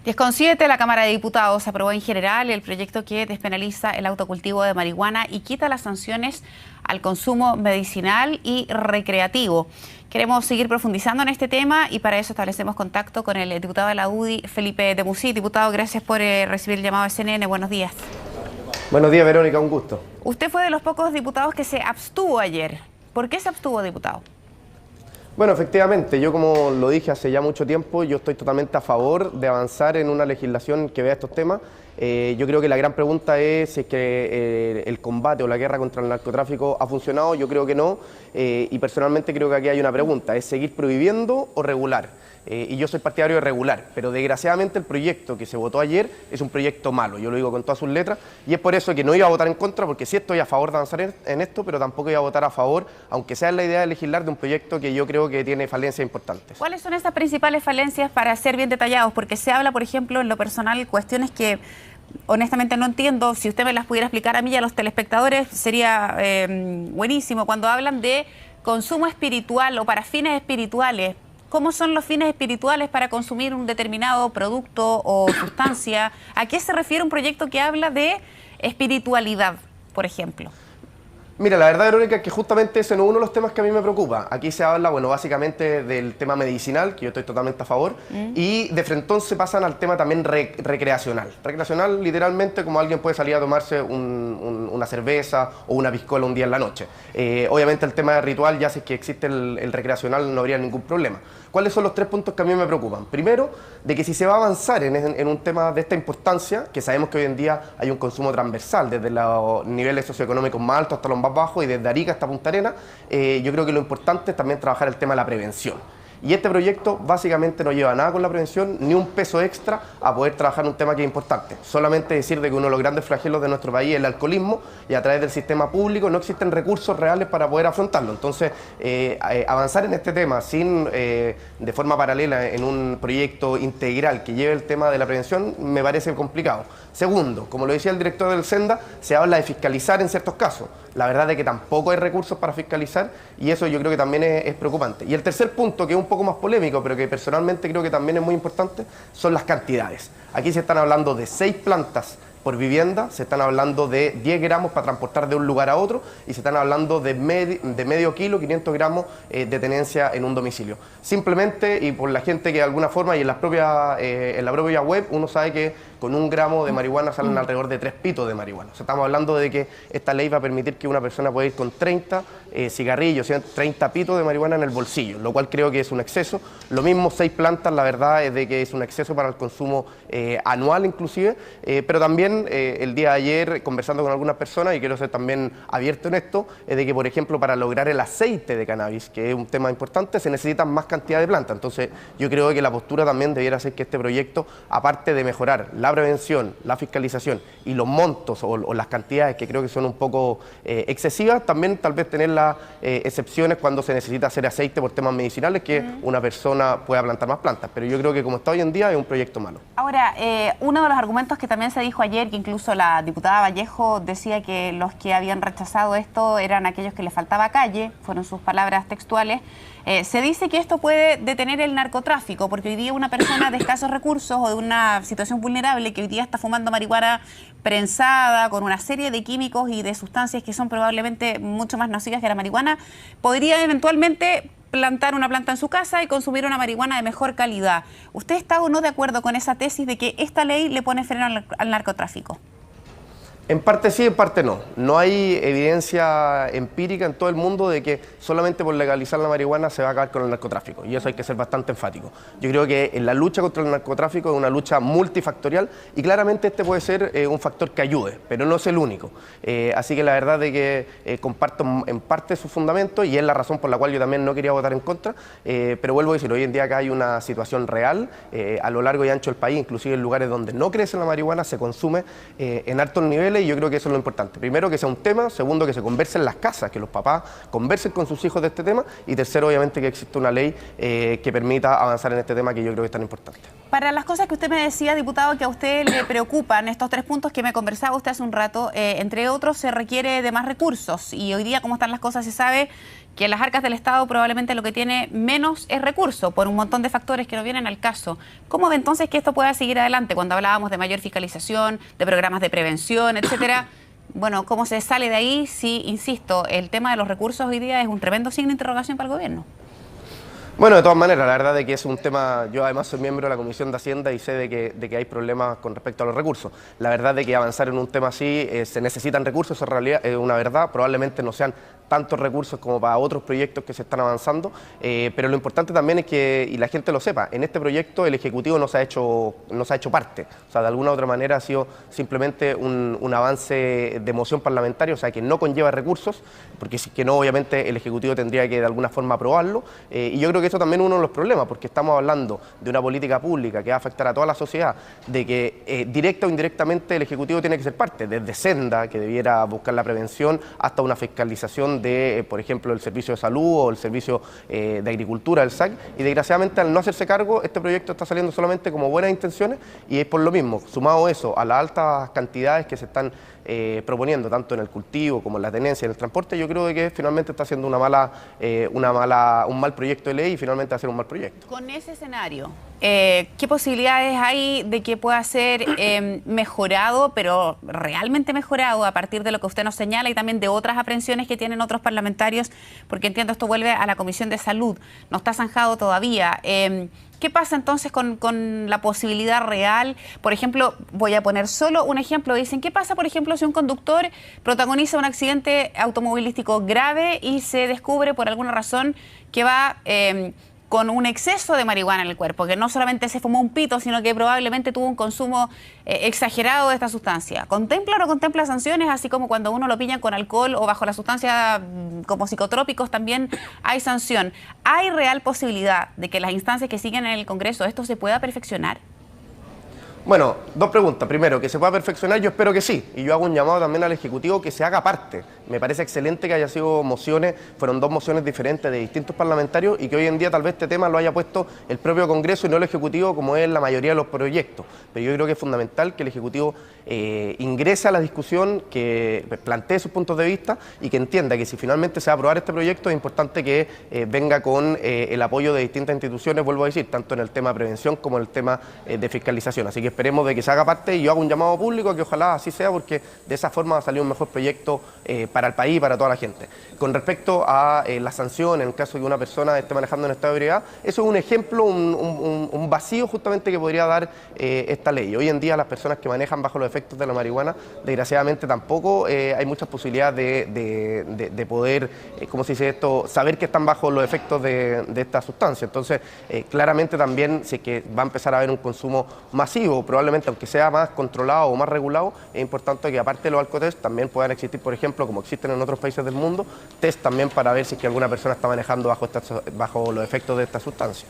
10,7, la Cámara de Diputados aprobó en general el proyecto que despenaliza el autocultivo de marihuana y quita las sanciones al consumo medicinal y recreativo. Queremos seguir profundizando en este tema y para eso establecemos contacto con el diputado de la UDI, Felipe Demusí. Diputado, gracias por recibir el llamado de CNN. Buenos días. Buenos días, Verónica, un gusto. Usted fue de los pocos diputados que se abstuvo ayer. ¿Por qué se abstuvo, diputado? Bueno, efectivamente, yo como lo dije hace ya mucho tiempo, yo estoy totalmente a favor de avanzar en una legislación que vea estos temas. Yo creo que la gran pregunta es si es que el combate o la guerra contra el narcotráfico ha funcionado. Yo creo que no, y personalmente creo que aquí hay una pregunta, ¿es seguir prohibiendo o regular? Y yo soy partidario de regular, pero desgraciadamente el proyecto que se votó ayer es un proyecto malo, yo lo digo con todas sus letras, y es por eso que no iba a votar en contra, porque sí estoy a favor de avanzar en esto, pero tampoco iba a votar a favor, aunque sea la idea de legislar de un proyecto que yo creo que tiene falencias importantes. ¿Cuáles son esas principales falencias para ser bien detallados? Porque se habla, por ejemplo, en lo personal, cuestiones que honestamente no entiendo. Si usted me las pudiera explicar a mí y a los telespectadores, sería buenísimo. Cuando hablan de consumo espiritual o para fines espirituales, ¿cómo son los fines espirituales para consumir un determinado producto o sustancia? ¿A qué se refiere un proyecto que habla de espiritualidad, por ejemplo? Mira, la verdad, Verónica, es que justamente ese no es uno de los temas que a mí me preocupa. Aquí se habla, bueno, básicamente del tema medicinal, que yo estoy totalmente a favor, y de frentón se pasan al tema también recreacional. Recreacional, literalmente, como alguien puede salir a tomarse una cerveza o una piscola un día en la noche. Obviamente el tema de ritual, ya si es que existe el recreacional, no habría ningún problema. ¿Cuáles son los tres puntos que a mí me preocupan? Primero, de que si se va a avanzar en un tema de esta importancia, que sabemos que hoy en día hay un consumo transversal, desde los niveles socioeconómicos más altos hasta los más bajos y desde Arica hasta Punta Arenas, yo creo que lo importante es también trabajar el tema de la prevención. Y este proyecto básicamente no lleva nada con la prevención, ni un peso extra a poder trabajar un tema que es importante. Solamente decir de que uno de los grandes flagelos de nuestro país es el alcoholismo y a través del sistema público no existen recursos reales para poder afrontarlo. Entonces, avanzar en este tema sin, de forma paralela en un proyecto integral que lleve el tema de la prevención me parece complicado. Segundo, como lo decía el director del Senda, se habla de fiscalizar en ciertos casos. La verdad es que tampoco hay recursos para fiscalizar y eso yo creo que también es preocupante. Y el tercer punto, que es un poco más polémico, pero que personalmente creo que también es muy importante, son las cantidades. Aquí se están hablando de 6 plantas por vivienda, se están hablando de 10 gramos para transportar de un lugar a otro y se están hablando de medio kilo, 500 gramos de tenencia en un domicilio. Simplemente, y por la gente que de alguna forma y en la propia web, uno sabe que con 1 gramo de marihuana salen alrededor de 3 pitos de marihuana. O sea, estamos hablando de que esta ley va a permitir que una persona pueda ir con 30 cigarrillos, 30 pitos de marihuana en el bolsillo, lo cual creo que es un exceso. Lo mismo 6 plantas, la verdad es de que es un exceso para el consumo anual inclusive, pero también el día de ayer conversando con algunas personas, y quiero ser también abierto en esto, es de que por ejemplo para lograr el aceite de cannabis, que es un tema importante, se necesitan más cantidad de plantas. Entonces yo creo que la postura también debiera ser que este proyecto, aparte de mejorar la prevención, la fiscalización y los montos o las cantidades que creo que son un poco excesivas, también tal vez tener las excepciones cuando se necesita hacer aceite por temas medicinales, que una persona pueda plantar más plantas, pero yo creo que como está hoy en día es un proyecto malo. Ahora, uno de los argumentos que también se dijo ayer, que incluso la diputada Vallejo decía que los que habían rechazado esto eran aquellos que les faltaba calle, fueron sus palabras textuales. Se dice que esto puede detener el narcotráfico, porque hoy día una persona de escasos recursos o de una situación vulnerable que hoy día está fumando marihuana prensada con una serie de químicos y de sustancias que son probablemente mucho más nocivas que la marihuana, podría eventualmente plantar una planta en su casa y consumir una marihuana de mejor calidad. ¿Usted está o no de acuerdo con esa tesis de que esta ley le pone freno al narcotráfico? En parte sí, en parte no. No hay evidencia empírica en todo el mundo de que solamente por legalizar la marihuana se va a acabar con el narcotráfico, y eso hay que ser bastante enfático. Yo creo que en la lucha contra el narcotráfico es una lucha multifactorial y claramente este puede ser un factor que ayude, pero no es el único. Así que la verdad es que comparto en parte su fundamento y es la razón por la cual yo también no quería votar en contra, pero vuelvo a decir, hoy en día acá hay una situación real a lo largo y ancho del país, inclusive en lugares donde no crece la marihuana, se consume en altos niveles y yo creo que eso es lo importante. Primero, que sea un tema, segundo, que se converse en las casas, que los papás conversen con sus hijos de este tema, y tercero, obviamente, que exista una ley que permita avanzar en este tema que yo creo que es tan importante. Para las cosas que usted me decía, diputado, que a usted le preocupan, estos 3 puntos que me conversaba usted hace un rato, entre otros, se requiere de más recursos, y hoy día, como están las cosas, se sabe que las arcas del Estado probablemente lo que tiene menos es recurso, por un montón de factores que no vienen al caso. ¿Cómo ve entonces que esto pueda seguir adelante cuando hablábamos de mayor fiscalización, de programas de prevención, etcétera? Bueno, ¿cómo se sale de ahí si, insisto, el tema de los recursos hoy día es un tremendo signo de interrogación para el gobierno? Bueno, de todas maneras, la verdad de que es un tema, yo además soy miembro de la Comisión de Hacienda y sé de que hay problemas con respecto a los recursos. La verdad de que avanzar en un tema así se necesitan recursos, en realidad es una verdad, probablemente no sean tantos recursos como para otros proyectos que se están avanzando, pero lo importante también es que, y la gente lo sepa, en este proyecto el Ejecutivo no se ha hecho parte, o sea, de alguna u otra manera ha sido simplemente un avance de moción parlamentaria, o sea, que no conlleva recursos, porque si que no, obviamente el Ejecutivo tendría que de alguna forma aprobarlo, y yo creo que eso también es uno de los problemas, porque estamos hablando de una política pública que va a afectar a toda la sociedad, de que directa o indirectamente el Ejecutivo tiene que ser parte, desde Senda, que debiera buscar la prevención, hasta una fiscalización de, por ejemplo, el Servicio de Salud o el Servicio de Agricultura, el SAC, y desgraciadamente al no hacerse cargo, este proyecto está saliendo solamente como buenas intenciones, y es por lo mismo, sumado eso a las altas cantidades que se están proponiendo, tanto en el cultivo como en la tenencia y en el transporte, yo creo que finalmente está haciendo un mal proyecto de ley y finalmente va a ser un mal proyecto. Con ese escenario, ¿qué posibilidades hay de que pueda ser mejorado, pero realmente mejorado a partir de lo que usted nos señala y también de otras aprehensiones que tienen otros parlamentarios? Porque entiendo esto vuelve a la Comisión de Salud, no está zanjado todavía. ¿Qué pasa entonces con la posibilidad real? Por ejemplo, voy a poner solo un ejemplo. Dicen, ¿qué pasa, por ejemplo, si un conductor protagoniza un accidente automovilístico grave y se descubre por alguna razón que va con un exceso de marihuana en el cuerpo, que no solamente se fumó un pito, sino que probablemente tuvo un consumo exagerado de esta sustancia? ¿Contempla o no contempla sanciones, así como cuando uno lo pillan con alcohol o bajo la sustancia como psicotrópicos también hay sanción? ¿Hay real posibilidad de que las instancias que siguen en el Congreso esto se pueda perfeccionar? Bueno, dos preguntas. Primero, que se pueda perfeccionar, yo espero que sí. Y yo hago un llamado también al Ejecutivo que se haga parte. Me parece excelente que haya sido mociones, fueron 2 mociones diferentes de distintos parlamentarios y que hoy en día tal vez este tema lo haya puesto el propio Congreso y no el Ejecutivo, como es la mayoría de los proyectos. Pero yo creo que es fundamental que el Ejecutivo ingrese a la discusión, que plantee sus puntos de vista y que entienda que si finalmente se va a aprobar este proyecto es importante que venga con el apoyo de distintas instituciones, vuelvo a decir, tanto en el tema de prevención como en el tema de fiscalización. Así que esperemos de que se haga parte y yo hago un llamado público a que ojalá así sea, porque de esa forma va a salir un mejor proyecto para el país y para toda la gente. Con respecto a la sanción, en el caso de que una persona esté manejando en estado de ebriedad, eso es un ejemplo, un vacío justamente que podría dar esta ley. Hoy en día las personas que manejan bajo los efectos de la marihuana, desgraciadamente tampoco hay muchas posibilidades de poder, ¿cómo se dice esto?, saber que están bajo los efectos de esta sustancia. Entonces, claramente también, si es que va a empezar a haber un consumo masivo, probablemente aunque sea más controlado o más regulado, es importante que aparte de los alcotest también puedan existir, por ejemplo, como existen en otros países del mundo, test también para ver si es que alguna persona está manejando bajo los efectos de esta sustancia.